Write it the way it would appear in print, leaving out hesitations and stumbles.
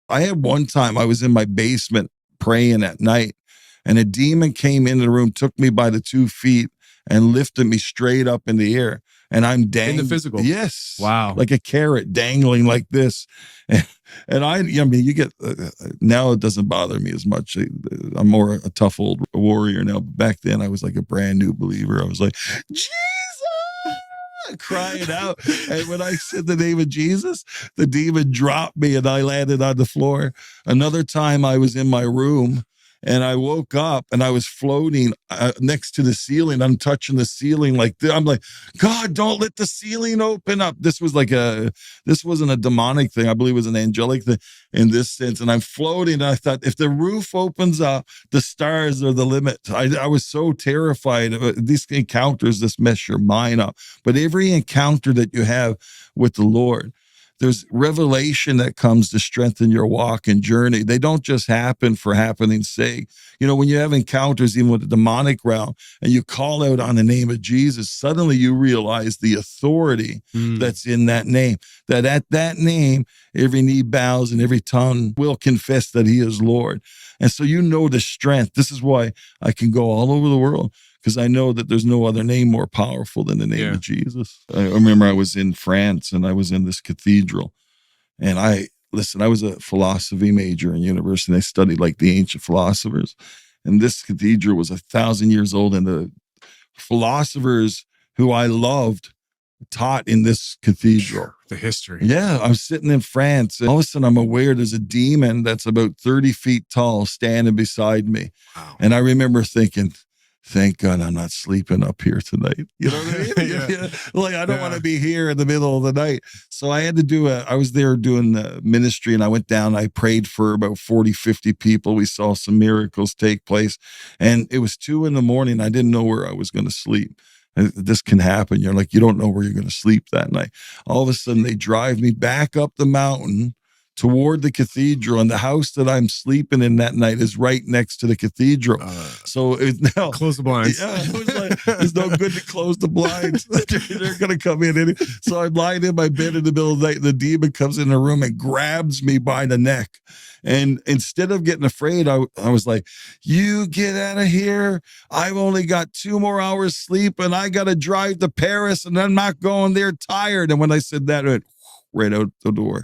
I had one time I was in my basement praying at night, and a demon came into the room, took me by the 2 feet, and lifted me straight up in the air. And I'm in the physical. Yes. Wow. Like a carrot dangling like this. And I mean, you get, now it doesn't bother me as much. I'm more a tough old warrior now. But back then I was like a brand new believer. I was like, Jesus! Crying out. And when I said the name of Jesus, the demon dropped me and I landed on the floor. Another time I was in my room and I woke up and I was floating next to the ceiling. I'm touching the ceiling like this. I'm like, God, don't let the ceiling open up. This wasn't a demonic thing. I believe it was an angelic thing in this sense. And I'm floating. And I thought, if the roof opens up, the stars are the limit. I was so terrified. These encounters just mess your mind up. But every encounter that you have with the Lord, there's revelation that comes to strengthen your walk and journey. They don't just happen for happening's sake. You know, when you have encounters even with the demonic realm and you call out on the name of Jesus, suddenly you realize the authority that's in that name, that at that name, every knee bows and every tongue will confess that he is Lord. And so you know the strength. This is why I can go all over the world, because I know that there's no other name more powerful than the name of Jesus. I remember I was in France and I was in this cathedral, and I was a philosophy major in university, and I studied like the ancient philosophers. And this cathedral was 1,000 years old, and the philosophers who I loved taught in this cathedral. The history. Yeah, I'm sitting in France, and all of a sudden I'm aware there's a demon that's about 30 feet tall standing beside me. Wow. And I remember thinking, thank God I'm not sleeping up here tonight. You know what I mean? Yeah. Like, I don't want to be here in the middle of the night. So I had to I was there doing the ministry, and I went down, I prayed for about 40, 50 people. We saw some miracles take place, and it was 2 a.m. I didn't know where I was going to sleep. This can happen. You're like, you don't know where you're going to sleep that night. All of a sudden they drive me back up the mountain toward the cathedral, and the house that I'm sleeping in that night is right next to the cathedral. So it's now close the blinds. Yeah, it was like, it's no good to close the blinds. They're going to come in. So I'm lying in my bed in the middle of the night, and the demon comes in the room and grabs me by the neck. And instead of getting afraid, I was like, you get out of here. I've only got 2 more hours sleep, and I got to drive to Paris, and I'm not going there tired. And when I said that, it went right out the door.